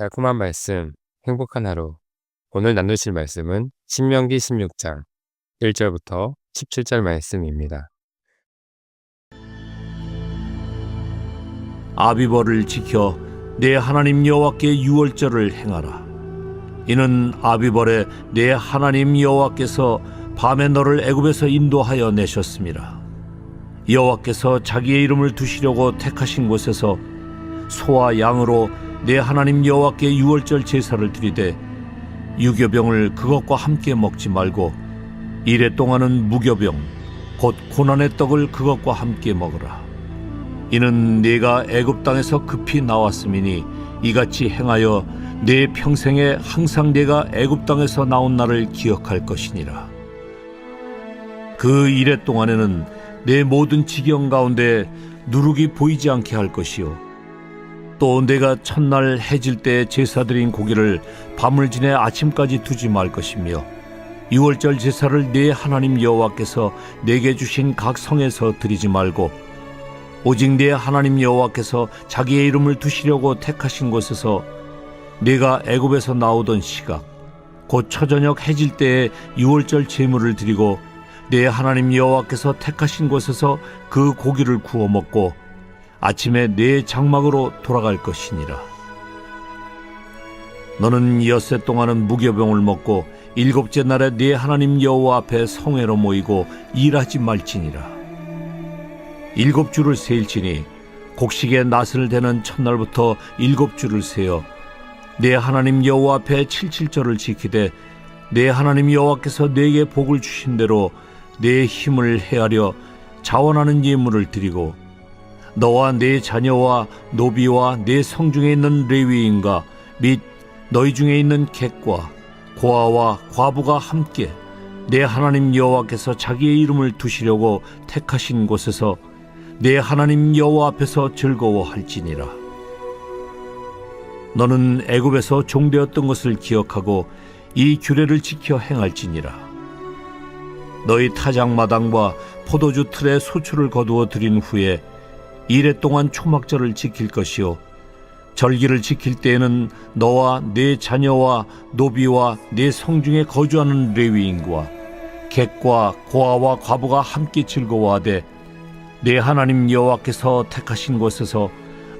달콤한 말씀, 행복한 하루. 오늘 나누실 말씀은 신명기 16장 1절부터 17절 말씀입니다. 아비벌을 지켜 내 하나님 여호와께 유월절을 행하라. 이는 아비벌에 내 하나님 여호와께서 밤에 너를 애굽에서 인도하여 내셨음이라. 여호와께서 자기의 이름을 두시려고 택하신 곳에서 소와 양으로 내 하나님 여호와께 유월절 제사를 드리되 유교병을 그것과 함께 먹지 말고 이레 동안은 무교병 곧 고난의 떡을 그것과 함께 먹으라. 이는 네가 애굽 땅에서 급히 나왔음이니 이같이 행하여 내 평생에 항상 네가 애굽 땅에서 나온 날을 기억할 것이니라. 그 이레 동안에는 내 모든 지경 가운데 누룩이 보이지 않게 할 것이요 또 내가 첫날 해질 때 제사 드린 고기를 밤을 지내 아침까지 두지 말 것이며 유월절 제사를 네 하나님 여호와께서 내게 주신 각 성에서 드리지 말고 오직 네 하나님 여호와께서 자기의 이름을 두시려고 택하신 곳에서 네가 애굽에서 나오던 시각 곧 초저녁 해질 때에 유월절 제물을 드리고 네 하나님 여호와께서 택하신 곳에서 그 고기를 구워 먹고 아침에 네 장막으로 돌아갈 것이니라. 너는 엿새 동안은 무교병을 먹고 일곱째 날에 네 하나님 여호와 앞에 성회로 모이고 일하지 말지니라. 일곱 주를 세일지니 곡식의 낫을 대는 첫날부터 일곱 주를 세어 네 하나님 여호와 앞에 칠칠절을 지키되 네 하나님 여호와께서 네게 복을 주신 대로 네 힘을 헤아려 자원하는 예물을 드리고 너와 네 자녀와 노비와 네 성중에 있는 레위인과 및 너희 중에 있는 객과 고아와 과부가 함께 내 하나님 여호와께서 자기의 이름을 두시려고 택하신 곳에서 내 하나님 여호와 앞에서 즐거워할지니라. 너는 애굽에서 종되었던 것을 기억하고 이 규례를 지켜 행할지니라. 너희 타작마당과 포도주 틀에 소출을 거두어 드린 후에 이레 동안 초막절을 지킬 것이요 절기를 지킬 때에는 너와 네 자녀와 노비와 네 성중에 거주하는 레위인과 객과 고아와 과부가 함께 즐거워하되 네 하나님 여호와께서 택하신 곳에서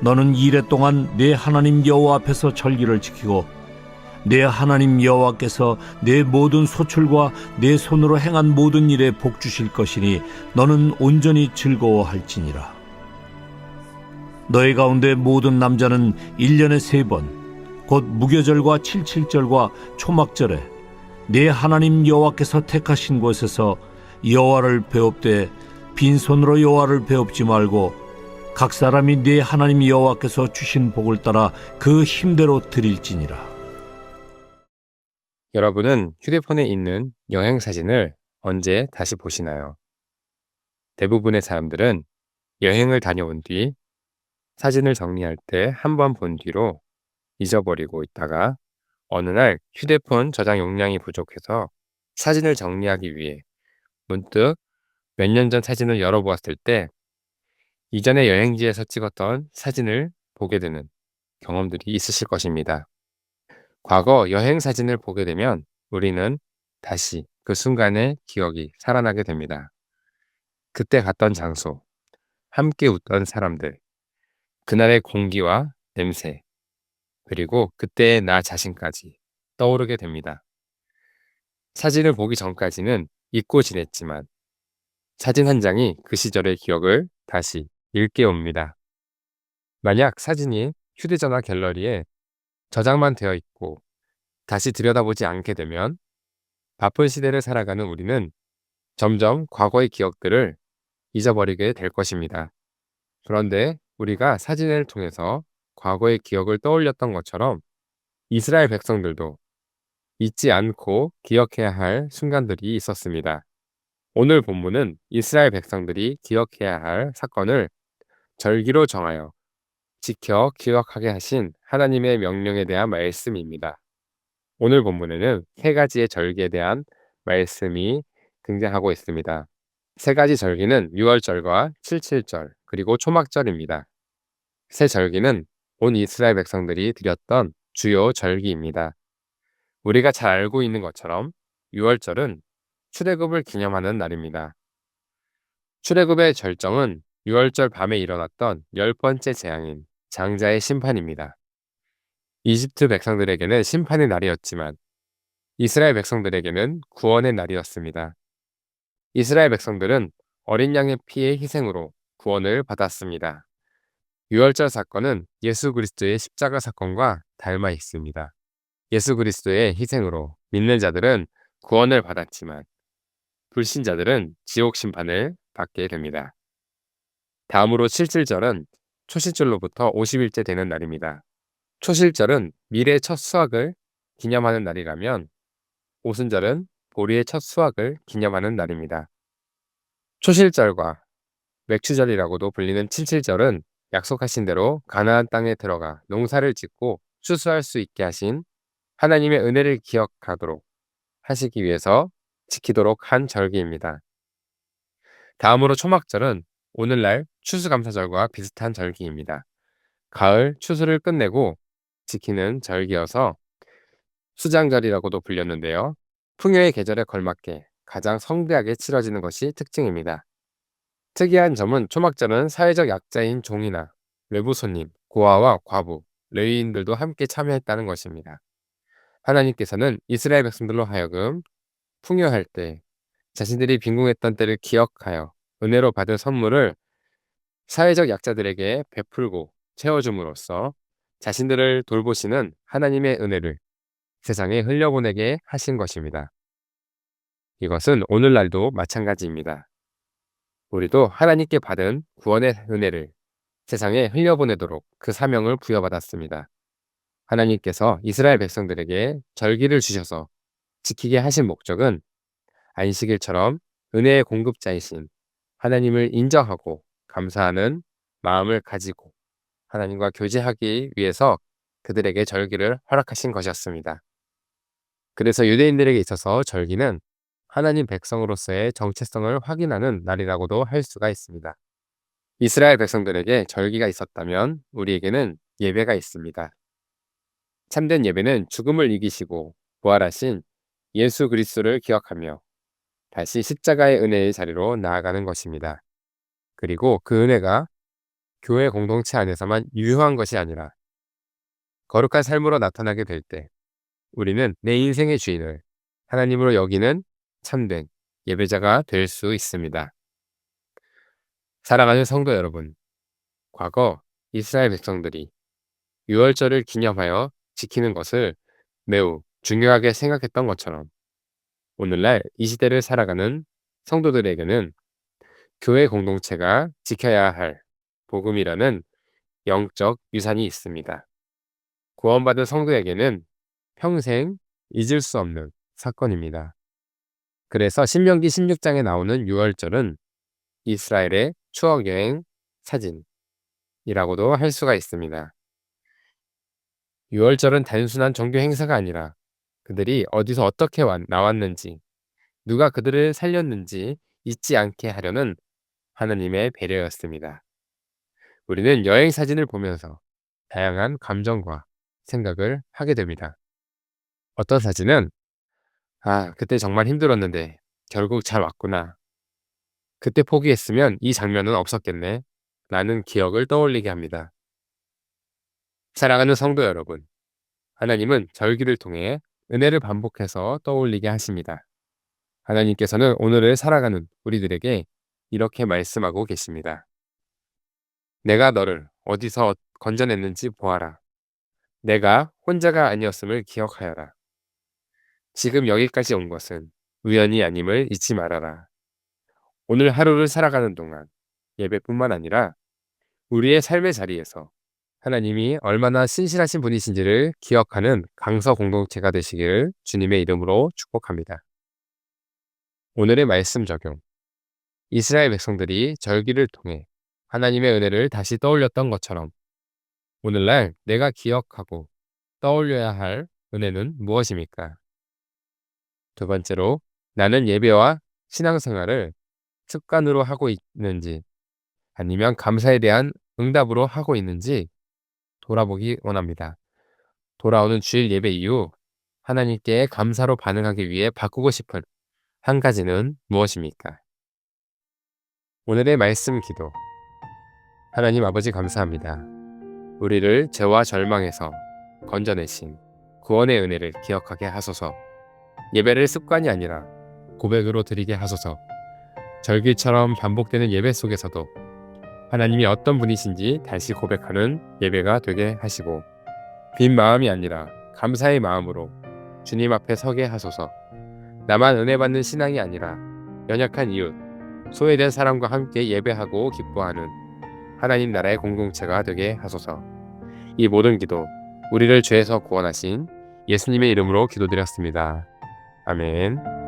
너는 이레 동안 네 하나님 여호와 앞에서 절기를 지키고 네 하나님 여호와께서 네 모든 소출과 네 손으로 행한 모든 일에 복 주실 것이니 너는 온전히 즐거워할지니라. 너희 가운데 모든 남자는 1년에 3번 곧 무교절과 칠칠절과 초막절에 네 하나님 여호와께서 택하신 곳에서 여호와를 배웁되 빈손으로 여호와를 배웁지 말고 각 사람이 네 하나님 여호와께서 주신 복을 따라 그 힘대로 드릴지니라. 여러분은 휴대폰에 있는 여행 사진을 언제 다시 보시나요? 대부분의 사람들은 여행을 다녀온 뒤 사진을 정리할 때 한 번 본 뒤로 잊어버리고 있다가 어느 날 휴대폰 저장 용량이 부족해서 사진을 정리하기 위해 문득 몇 년 전 사진을 열어보았을 때 이전의 여행지에서 찍었던 사진을 보게 되는 경험들이 있으실 것입니다. 과거 여행 사진을 보게 되면 우리는 다시 그 순간의 기억이 살아나게 됩니다. 그때 갔던 장소, 함께 웃던 사람들, 그날의 공기와 냄새, 그리고 그때의 나 자신까지 떠오르게 됩니다. 사진을 보기 전까지는 잊고 지냈지만 사진 한 장이 그 시절의 기억을 다시 일깨웁니다. 만약 사진이 휴대전화 갤러리에 저장만 되어 있고 다시 들여다보지 않게 되면 바쁜 시대를 살아가는 우리는 점점 과거의 기억들을 잊어버리게 될 것입니다. 그런데 우리가 사진을 통해서 과거의 기억을 떠올렸던 것처럼 이스라엘 백성들도 잊지 않고 기억해야 할 순간들이 있었습니다. 오늘 본문은 이스라엘 백성들이 기억해야 할 사건을 절기로 정하여 지켜 기억하게 하신 하나님의 명령에 대한 말씀입니다. 오늘 본문에는 세 가지의 절기에 대한 말씀이 등장하고 있습니다. 세 가지 절기는 유월절과 칠칠절 그리고 초막절입니다. 새 절기는 온 이스라엘 백성들이 드렸던 주요 절기입니다. 우리가 잘 알고 있는 것처럼 유월절은 출애굽을 기념하는 날입니다. 출애굽의 절정은 유월절 밤에 일어났던 10번째 재앙인 장자의 심판입니다. 이집트 백성들에게는 심판의 날이었지만 이스라엘 백성들에게는 구원의 날이었습니다. 이스라엘 백성들은 어린 양의 피의 희생으로 구원을 받았습니다. 유월절 사건은 예수 그리스도의 십자가 사건과 닮아 있습니다. 예수 그리스도의 희생으로 믿는 자들은 구원을 받았지만 불신자들은 지옥 심판을 받게 됩니다. 다음으로 칠칠절은 초실절로부터 50일째 되는 날입니다. 초실절은 미래의 첫 수확을 기념하는 날이라면 오순절은 보리의 첫 수확을 기념하는 날입니다. 초실절과 맥추절이라고도 불리는 칠칠절은 약속하신 대로 가나안 땅에 들어가 농사를 짓고 추수할 수 있게 하신 하나님의 은혜를 기억하도록 하시기 위해서 지키도록 한 절기입니다. 다음으로 초막절은 오늘날 추수감사절과 비슷한 절기입니다. 가을 추수를 끝내고 지키는 절기여서 수장절이라고도 불렸는데요. 풍요의 계절에 걸맞게 가장 성대하게 치러지는 것이 특징입니다. 특이한 점은 초막절은 사회적 약자인 종이나 외부 손님, 고아와 과부, 레위인들도 함께 참여했다는 것입니다. 하나님께서는 이스라엘 백성들로 하여금 풍요할 때 자신들이 빈궁했던 때를 기억하여 은혜로 받은 선물을 사회적 약자들에게 베풀고 채워줌으로써 자신들을 돌보시는 하나님의 은혜를 세상에 흘려보내게 하신 것입니다. 이것은 오늘날도 마찬가지입니다. 우리도 하나님께 받은 구원의 은혜를 세상에 흘려보내도록 그 사명을 부여받았습니다. 하나님께서 이스라엘 백성들에게 절기를 주셔서 지키게 하신 목적은 안식일처럼 은혜의 공급자이신 하나님을 인정하고 감사하는 마음을 가지고 하나님과 교제하기 위해서 그들에게 절기를 허락하신 것이었습니다. 그래서 유대인들에게 있어서 절기는 하나님 백성으로서의 정체성을 확인하는 날이라고도 할 수가 있습니다. 이스라엘 백성들에게 절기가 있었다면 우리에게는 예배가 있습니다. 참된 예배는 죽음을 이기시고 부활하신 예수 그리스도를 기억하며 다시 십자가의 은혜의 자리로 나아가는 것입니다. 그리고 그 은혜가 교회 공동체 안에서만 유효한 것이 아니라 거룩한 삶으로 나타나게 될 때 우리는 내 인생의 주인을 하나님으로 여기는 참된 예배자가 될 수 있습니다. 사랑하는 성도 여러분, 과거 이스라엘 백성들이 유월절을 기념하여 지키는 것을 매우 중요하게 생각했던 것처럼 오늘날 이 시대를 살아가는 성도들에게는 교회 공동체가 지켜야 할 복음이라는 영적 유산이 있습니다. 구원받은 성도에게는 평생 잊을 수 없는 사건입니다. 그래서 신명기 16장에 나오는 유월절은 이스라엘의 추억여행 사진이라고도 할 수가 있습니다. 유월절은 단순한 종교 행사가 아니라 그들이 어디서 어떻게 나왔는지, 누가 그들을 살렸는지 잊지 않게 하려는 하나님의 배려였습니다. 우리는 여행 사진을 보면서 다양한 감정과 생각을 하게 됩니다. 어떤 사진은 그때 정말 힘들었는데 결국 잘 왔구나. 그때 포기했으면 이 장면은 없었겠네. 라는 기억을 떠올리게 합니다. 사랑하는 성도 여러분, 하나님은 절기를 통해 은혜를 반복해서 떠올리게 하십니다. 하나님께서는 오늘을 살아가는 우리들에게 이렇게 말씀하고 계십니다. 내가 너를 어디서 건져냈는지 보아라. 내가 혼자가 아니었음을 기억하여라. 지금 여기까지 온 것은 우연이 아님을 잊지 말아라. 오늘 하루를 살아가는 동안 예배뿐만 아니라 우리의 삶의 자리에서 하나님이 얼마나 신실하신 분이신지를 기억하는 강서 공동체가 되시기를 주님의 이름으로 축복합니다. 오늘의 말씀 적용. 이스라엘 백성들이 절기를 통해 하나님의 은혜를 다시 떠올렸던 것처럼 오늘날 내가 기억하고 떠올려야 할 은혜는 무엇입니까? 두 번째로 나는 예배와 신앙생활을 습관으로 하고 있는지 아니면 감사에 대한 응답으로 하고 있는지 돌아보기 원합니다. 돌아오는 주일 예배 이후 하나님께 감사로 반응하기 위해 바꾸고 싶은 한 가지는 무엇입니까? 오늘의 말씀 기도. 하나님 아버지 감사합니다. 우리를 죄와 절망에서 건져내신 구원의 은혜를 기억하게 하소서. 예배를 습관이 아니라 고백으로 드리게 하소서. 절기처럼 반복되는 예배 속에서도 하나님이 어떤 분이신지 다시 고백하는 예배가 되게 하시고, 빈 마음이 아니라 감사의 마음으로 주님 앞에 서게 하소서. 나만 은혜 받는 신앙이 아니라 연약한 이웃, 소외된 사람과 함께 예배하고 기뻐하는 하나님 나라의 공동체가 되게 하소서. 이 모든 기도 우리를 죄에서 구원하신 예수님의 이름으로 기도드렸습니다. 아멘.